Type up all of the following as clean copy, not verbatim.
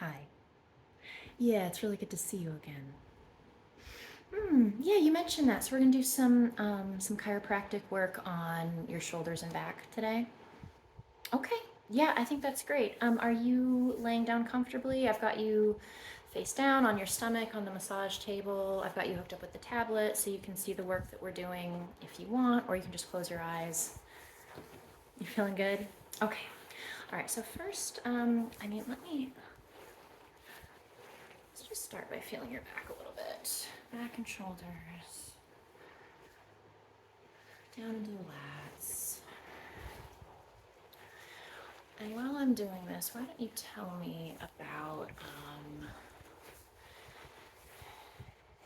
Hi. Yeah, it's really good to see you again. Yeah, you mentioned that. So we're gonna do some chiropractic work on your shoulders and back today. Okay. Yeah, I think that's great. Are you laying down comfortably? I've got you face down on your stomach on the massage table. I've got you hooked up with the tablet so you can see the work that we're doing if you want, or you can just close your eyes. You feeling good? Okay. All right. So first, let's just start by feeling your back a little bit. Back and shoulders. Down into the lats. And while I'm doing this, why don't you tell me about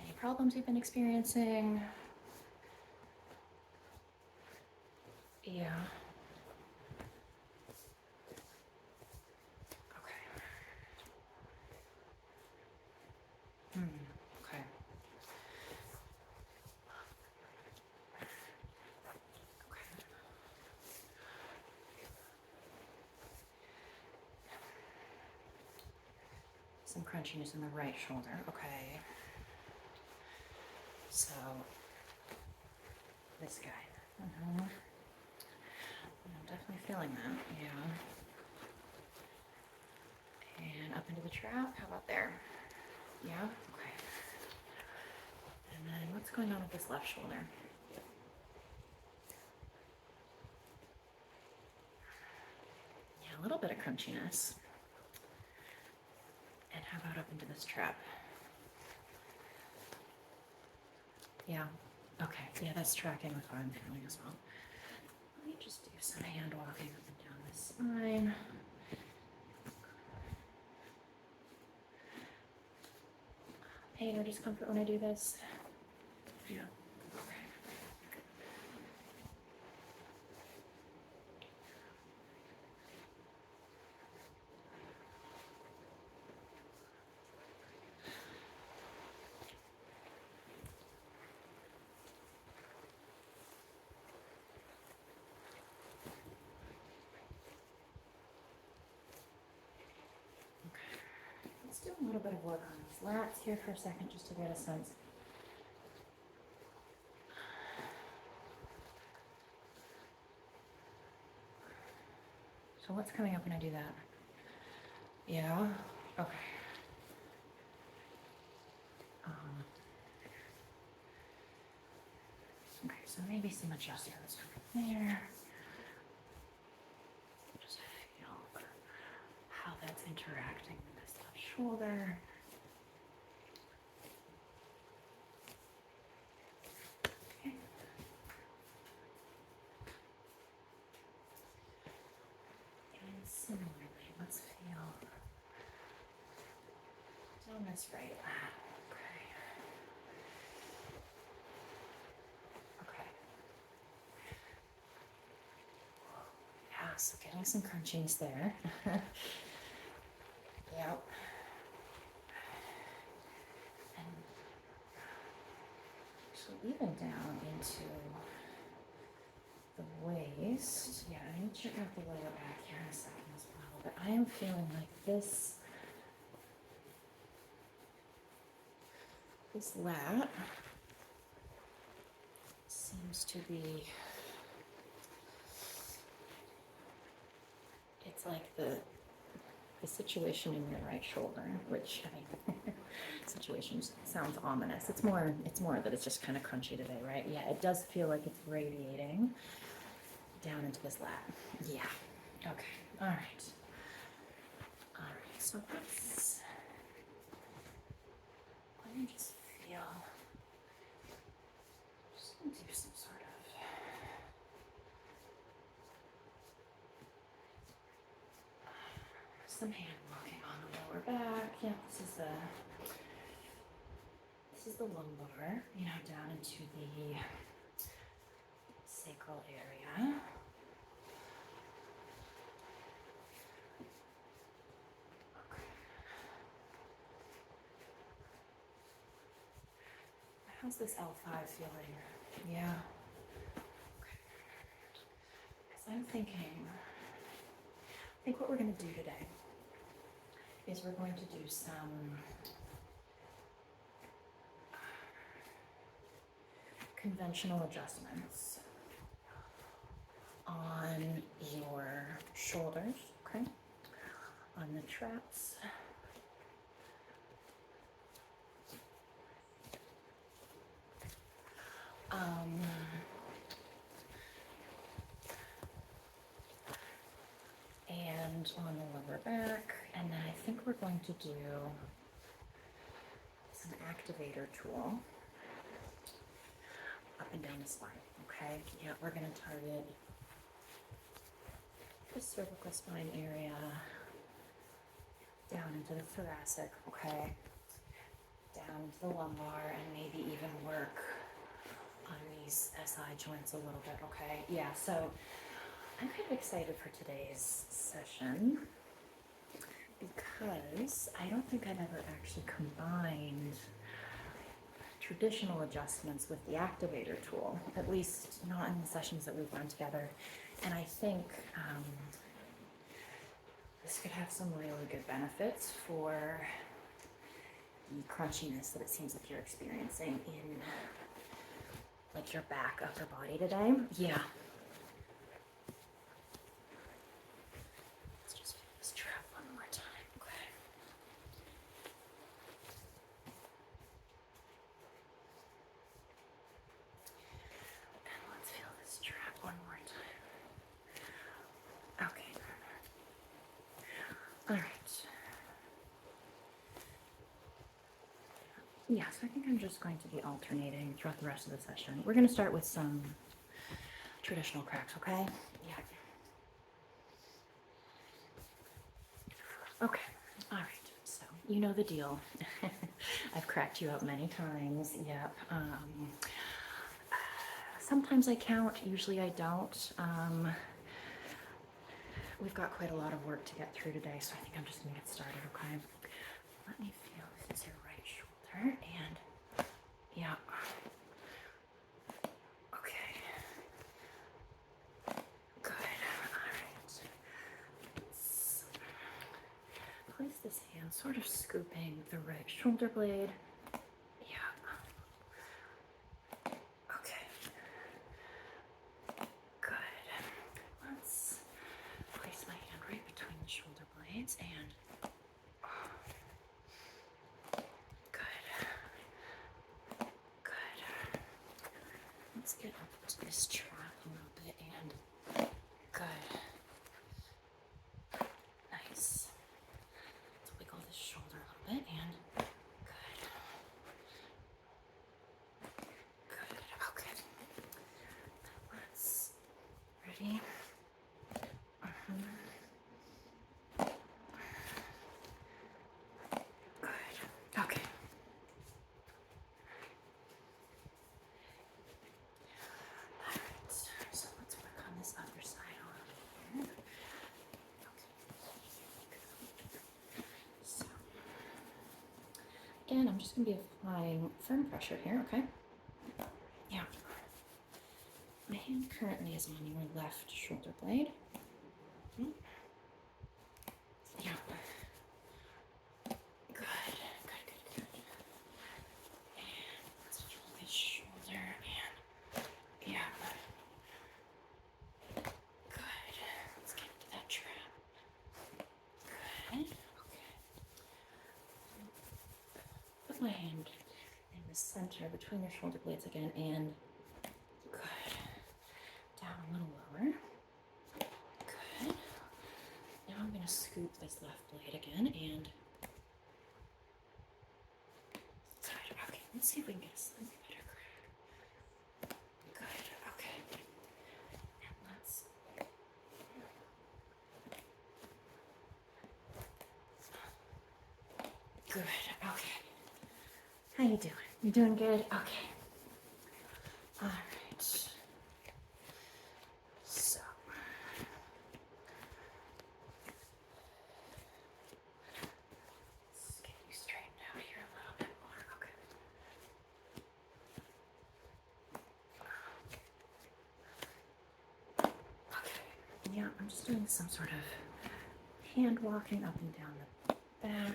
any problems you've been experiencing? Yeah. Okay. Okay. Okay. Some crunchiness in the right shoulder. Okay. So, this guy. I'm definitely feeling that. Yeah. And up into the trap. How about there? Yeah? Okay. And then what's going on with this left shoulder? Yeah, a little bit of crunchiness. And how about up into this trap? Yeah. Okay. Yeah, that's tracking with what I'm feeling as well. Let me just do some hand walking up and down this spine. Pain or discomfort when I do this? Yeah. Okay. Let's do a little bit of work on these lats here for a second just to get a sense. So what's coming up when I do that? Yeah. Okay. Um, okay, so maybe some adjustments from there. Just feel how that's interacting with this left shoulder. Okay. And similarly, let's feel down this right lat. Okay. Okay. Yeah, so getting some crunchies there. Yep. And so even down into the waist. Yeah, I need to check out the lower back here in a second as well. But I am feeling like this lat seems to be, it's like the situation in your right shoulder, which I mean, situation sounds ominous. It's more that it's just kind of crunchy today, right? Yeah, it does feel like it's radiating down into this lat. Yeah. Okay. All right. All right. So let me just feel. Just gonna do some hand walking on the lower back. Yeah, this is the lumbar, down into the sacral area. Okay. How's this L5 feeling? Yeah. Okay. Because I think what we're going to do today is we're going to do some conventional adjustments on your shoulders, okay? On the traps. And on the lower back, and then I think we're going to do some activator tool up and down the spine, okay? Yeah, we're gonna target the cervical spine area, down into the thoracic, okay? Down into the lumbar, and maybe even work on these SI joints a little bit, okay? Yeah, so I'm kind of excited for today's session because I don't think I've ever actually combined traditional adjustments with the activator tool, at least not in the sessions that we've run together. And I think this could have some really good benefits for the crunchiness that it seems like you're experiencing in like your back, upper body today. Yeah. Let's just feel this trap one more time, okay? And let's feel this trap one more time. Okay. All right. Yeah, so I think I'm just going to be alternating throughout the rest of the session. We're going to start with some traditional cracks, okay? Yeah. Okay, all right, so you know the deal. I've cracked you up many times, yep. Sometimes I count, usually I don't. We've got quite a lot of work to get through today, so I think I'm just gonna get started, okay? Let me feel, this is your right shoulder, and yeah. Okay. Good, all right. Let's place this hand sort of scooping the right shoulder blade. Yeah. Okay. Good. Let's place my hand right between the shoulder blades and good. Good. Let's get up to this trap a little bit and good. Nice. Let's wiggle this shoulder a little bit and good. Good. Okay. Let's ready. Good. Okay. All right. So let's work on this other side a little bit here. Okay. So again, I'm just going to be applying firm pressure here. Okay. Yeah. My hand currently is on your left shoulder blade. Yeah. Good, good, good, good. And let's feel this shoulder and yeah. Good. Let's get into that trap. Good. Okay. Put my hand in the center between your shoulder blades again and good. Down a little lower. Good. Now I'm going to scoop this left blade again and good. Okay, let's see if we can get a slightly better crack. Good. Okay. And let's good. Okay. How you doing? You doing good? Okay. All right. So let's get you straightened out here a little bit more. Okay. Okay. Yeah, I'm just doing some sort of hand walking up and down the back.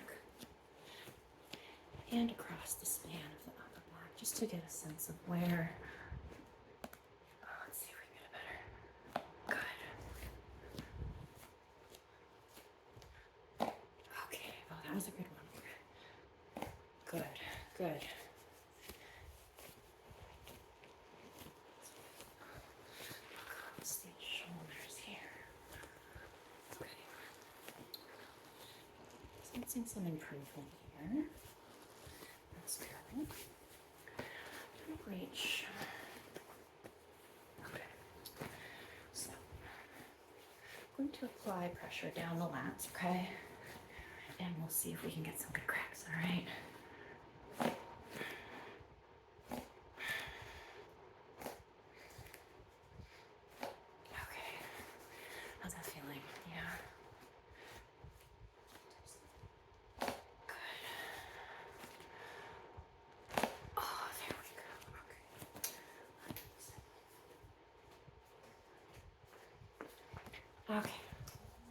and across the span of the upper back, just to get a sense of where. Let's see if we can get a better. Good. Okay. Oh, that was a good one. Good. Good. Across the shoulders here. Okay. Sensing some improvement here. That's good. Reach. Okay. So, I'm going to apply pressure down the lats, okay? And we'll see if we can get some good cracks, all right? Okay. How's that feeling? Yeah. Good. Oh, there we go. Okay. Okay.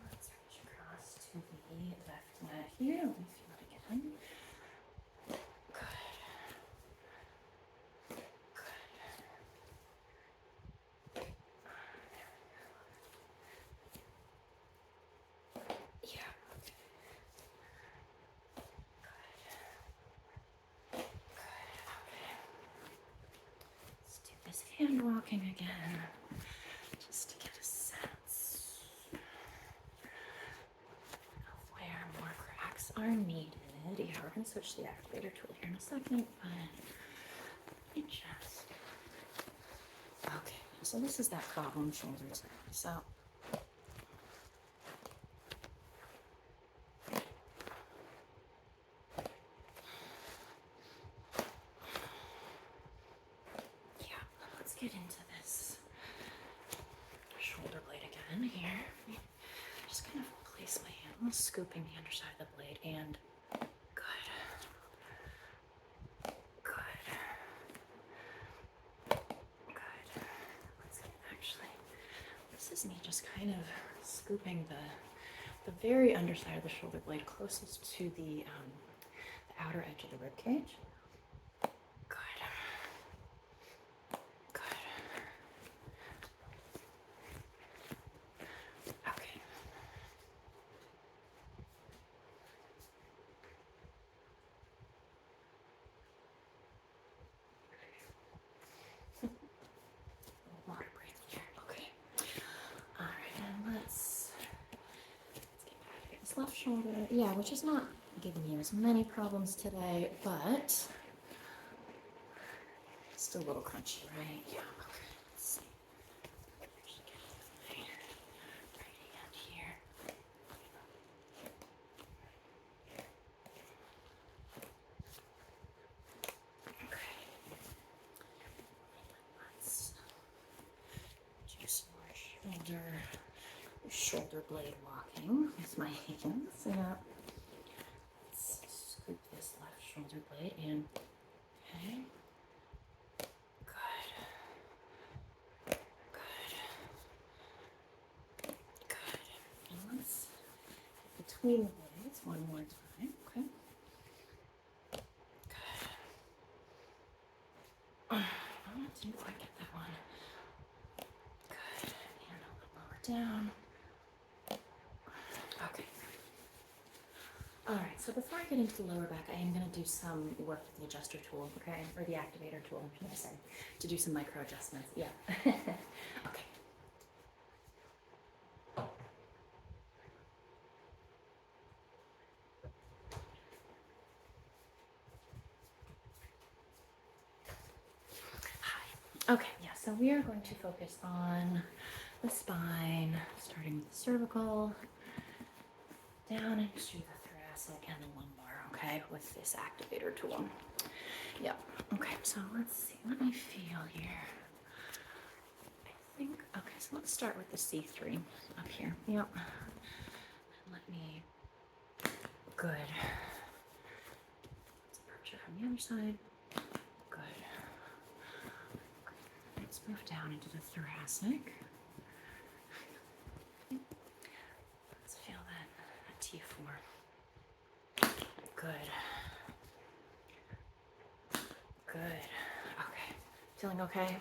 Let's reach across to the left lat here. Let me feel it again. Good. Yeah. Good. Okay. Let's do this hand walking again, just to get a sense of where more cracks are needed. Yeah, we're going to switch to the activator tool here in a second, but it just. Okay, so this is that problem shoulders. So. Yeah, let's get into this shoulder blade again here. Just kind of place my hand, almost scooping the underside of the blade, and good. Good. Good. Let's actually, this is me just kind of scooping the very underside of the shoulder blade closest to the outer edge of the rib cage. Good. Good. Okay. Water break here. Okay. All right, and let's get back to this left shoulder. Yeah, which is not giving you as many problems today, but still a little crunchy, right? Yeah. Okay. Let's see. Actually get my right hand here. Okay. Let's do some more shoulder blade walking with my hands. Yeah. Let's scoop this left shoulder blade in. Okay. Good. Good. Good. And let's between the blades one more time. Okay. Good. I didn't quite get that one. Good. And a little lower down. Okay. All right, so before I get into the lower back, I am going to do some work with the adjuster tool, okay? Or the activator tool, should I say, to do some micro adjustments. Yeah. Okay. Hi. Okay, yeah, so we are going to focus on the spine, starting with the cervical, down into the thoracic and the lumbar, okay, with this activator tool. Yeah, okay, so let's see, let me feel here. I think, okay, so let's start with the C3 up here. Yep. And let me, good. Let's approach it from the other side. Good. Okay. Let's move down into the thoracic. Let's feel that T4. Good. Good. Okay. Feeling okay?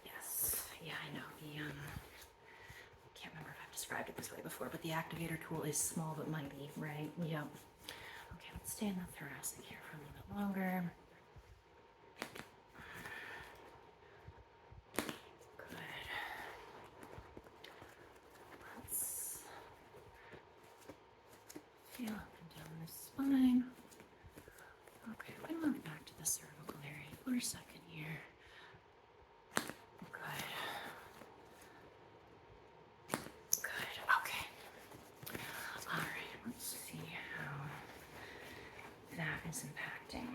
Yes. Yeah, I know. Can't remember if I've described it this way before, but the activator tool is small but mighty, right? Yep. Okay, let's stay in the thoracic here for a little bit longer. Good. Let's feel up and down the spine. Okay, we're gonna move back to the cervical area for a second here. Good. Good. Okay. All right, let's see how that is impacting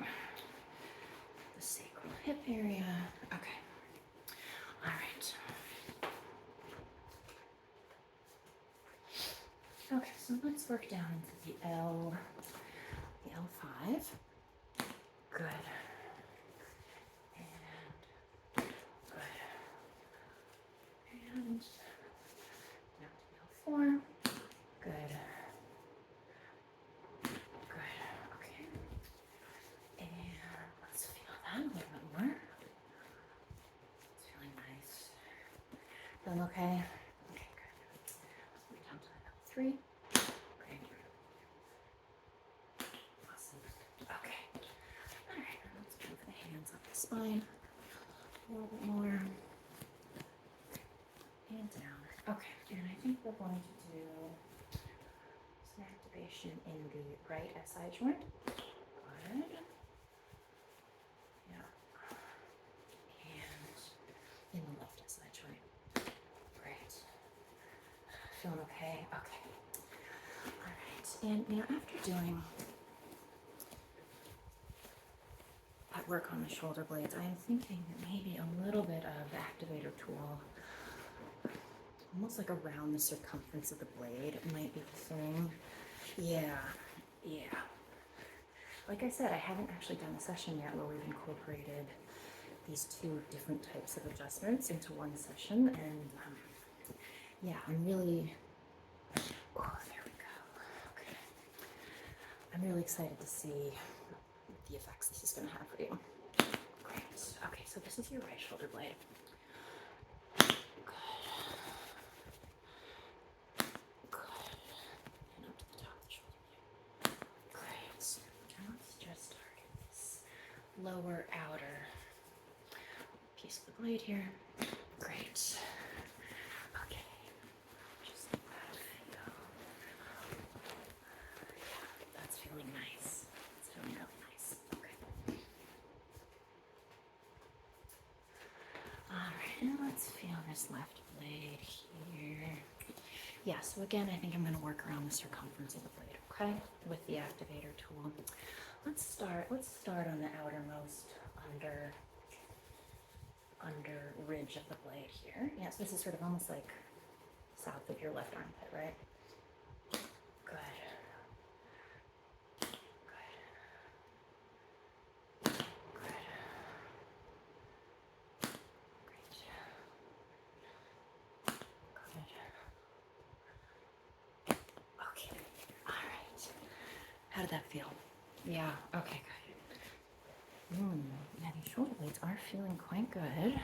the sacral hip area. Okay. All right. Okay, so let's work down into the L5. Good. And good. And now to L4. Good. Good. Okay. And let's feel that a little bit more. It's feeling nice. Feeling okay? Okay, good. We're down to L3. Great. Awesome. Okay. All right, now let's move the hands up the spine a little bit more. And down. Okay, and I think we're going to do some activation in the right SI joint. Good. Yeah. And in the left SI joint. Great. Feeling okay? Okay. All right. And now after doing that work on the shoulder blades, I am thinking that maybe a little bit of the activator tool, almost like around the circumference of the blade, might be the thing. Yeah. Like I said, I haven't actually done a session yet where we've incorporated these two different types of adjustments into one session, and yeah, I'm really, oh, there we go. Okay. I'm really excited to see the effects this is going to have for you. Great. Okay, so this is your right shoulder blade. Lower outer piece of the blade here. Great. Okay. Just let that feel. Yeah, that's feeling nice. It's feeling really nice. Okay. All right, and let's feel this left blade here. Yeah, so again, I think I'm going to work around the circumference of the blade, okay? With the activator tool. Let's start on the outermost under ridge of the blade here. Yes, this is sort of almost like south of your left armpit, right? Good. Good. Good. Great. Good. Okay. All right. How did that feel? Yeah. Okay, good. Yeah, these shoulder blades are feeling quite good.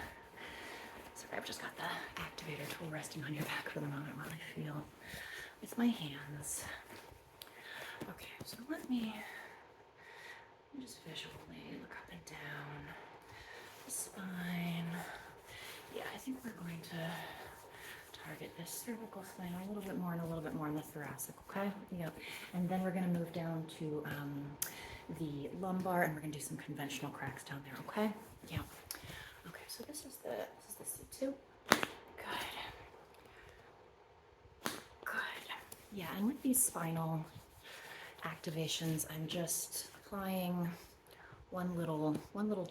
Sorry, I've just got the activator tool resting on your back for the moment while I feel with my hands. Okay, so let me just visually look up and down the spine. Yeah, I think we're going to target this cervical spine a little bit more and a little bit more in the thoracic, okay? Yep. And then we're going to move down to the lumbar, and we're going to do some conventional cracks down there, okay? Yeah. Okay, so this is the C2. Good. Good. Yeah, and with these spinal activations, I'm just applying one little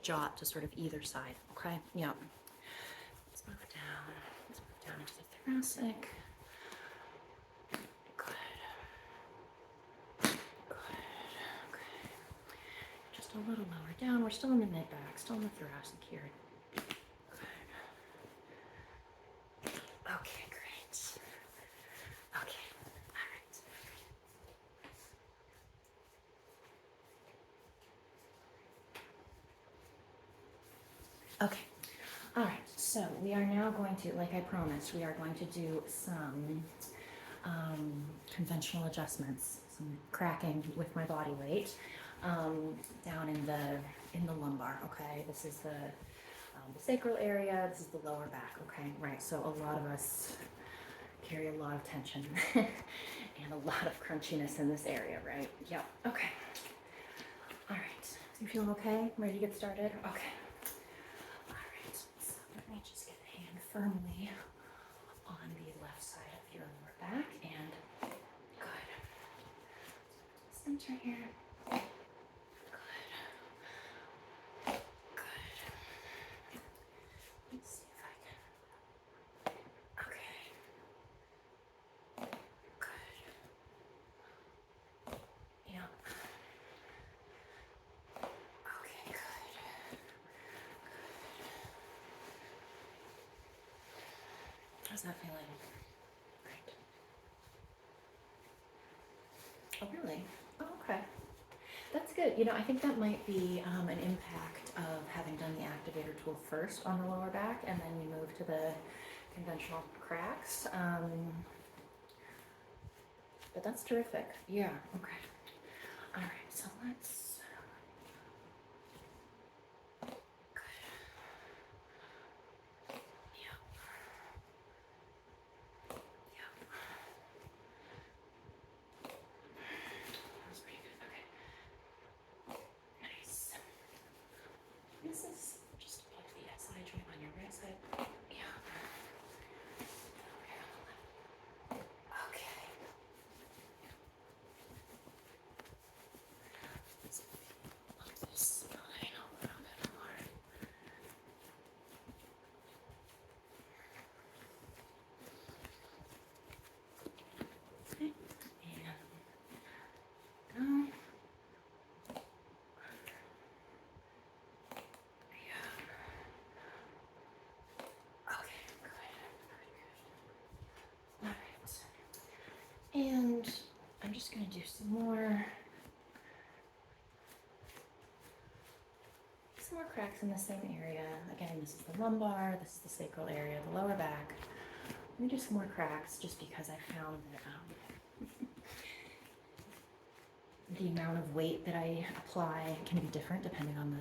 jot to sort of either side, okay? Yeah. Let's move down. Let's move down into the thoracic. Good. Good. Okay. Just a little lower down. We're still in the mid back, still in the thoracic here. Good. Okay, great. Okay. All right. Okay. All right. So we are now going to, like I promised, we are going to do some conventional adjustments, some cracking with my body weight down in the lumbar. Okay. This is the sacral area. This is the lower back. Okay. Right. So a lot of us carry a lot of tension and a lot of crunchiness in this area, right? Yep. Okay. All right. So you feeling okay? Ready to get started? Okay. All right. So let me just get a hand firmly on the left side of your lower back and good. Center here. Good. Good. Let's see if I can. Okay. Good. Yeah. Okay, good. How's that feeling? Great. Oh, really? Oh, okay. That's good. You know, I think that might be an impact of having done the activator tool first on the lower back, and then we move to the conventional cracks. But that's terrific. Yeah. Okay. All right. So let's. Good. Yeah. Yeah. That was pretty good. Okay. Nice. This is just like the SI joint on your right side. Yeah. Okay. Let's look this spine a little bit more. Okay. And go. Yeah. Okay. Good. All right. And I'm just going to do some more cracks in the same area. Again, this is the lumbar, this is the sacral area, the lower back. Let me do some more cracks just because I found that the amount of weight that I apply can be different depending on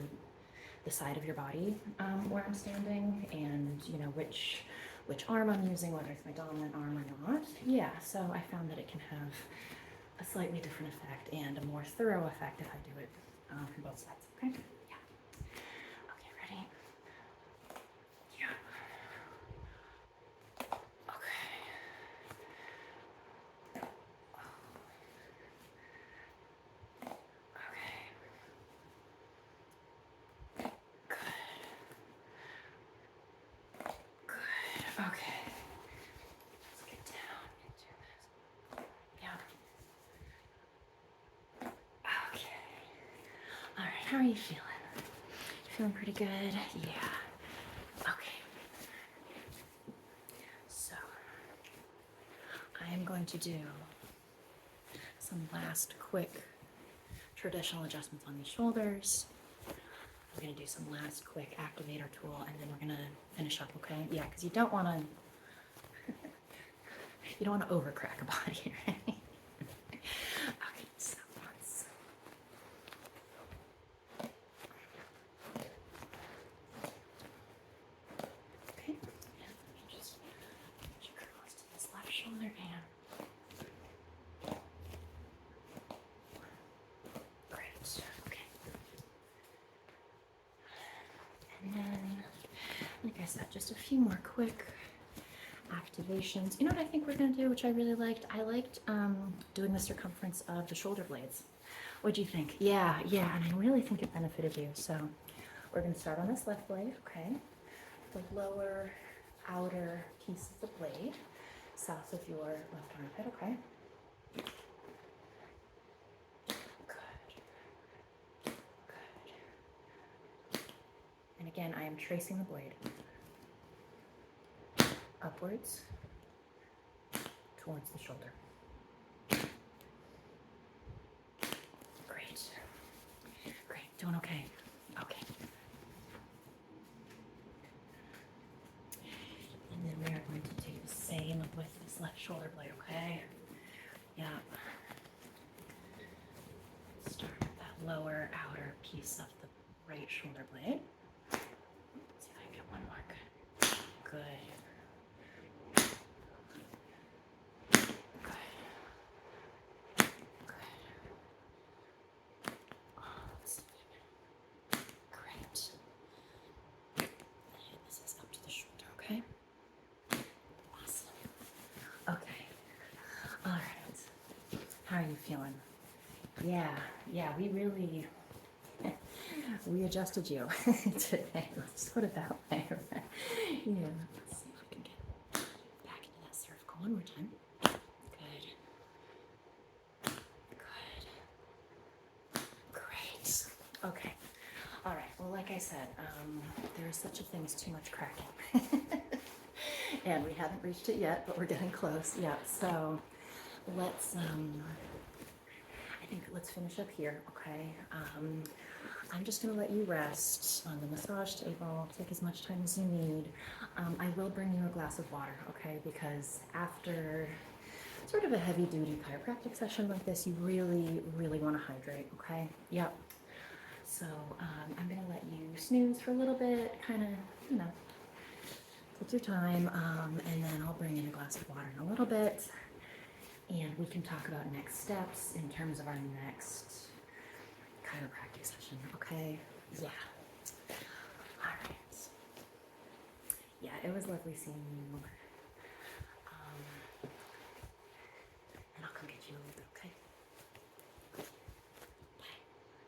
the side of your body where I'm standing, and you know which arm I'm using, whether it's my dominant arm or not. Yeah, so I found that it can have a slightly different effect and a more thorough effect if I do it from both sides. Okay. Yeah. Okay. Ready? Yeah. Okay. Okay. Good. Good. Okay. Let's get down into this. Yeah. Okay. All right. How are you feeling? You feeling pretty good? Yeah. Okay. So I am going to do some last quick traditional adjustments on these shoulders. We're going to do some last quick activator tool, and then we're going to finish up, okay? Yeah, because you don't want to overcrack a body, right? Okay, so let's. Okay, and let me just cross to this left shoulder and. Great. Okay. And then, like I said, just a few more quick activations. You know what I think we're going to do, which I really liked? I liked doing the circumference of the shoulder blades. What'd you think? Yeah, and I really think it benefited you. So we're going to start on this left blade, okay? The lower outer piece of the blade, south of your left armpit, okay? Good. Good. And again, I am tracing the blade upwards towards the shoulder. Great. Great. Doing okay. Okay. shoulder blade, okay? Yeah. Start at that lower outer piece of the right shoulder blade. Let's see if I can get one more. Good. Good. Good. Oh, let's see. Great. And this is up to the shoulder, okay? Awesome. Okay. All right. How are you feeling? Yeah, we really, we adjusted you today. Let's put it that way. Yeah. Let's see if we can get back into that cervical one more time. Good. Good. Great. Okay. All right. Well, like I said, there is such a thing as too much cracking. And we haven't reached it yet, but we're getting close. Yeah. So let's, I think let's finish up here, okay? I'm just gonna let you rest on the massage table, take as much time as you need. I will bring you a glass of water, okay? Because after sort of a heavy duty chiropractic session like this, you really, really wanna hydrate, okay? Yep. So I'm gonna let you snooze for a little bit, kind of, take your time, and then I'll bring in a glass of water in a little bit. And we can talk about next steps in terms of our next chiropractic session, okay? Yeah. All right. Yeah, it was lovely seeing you.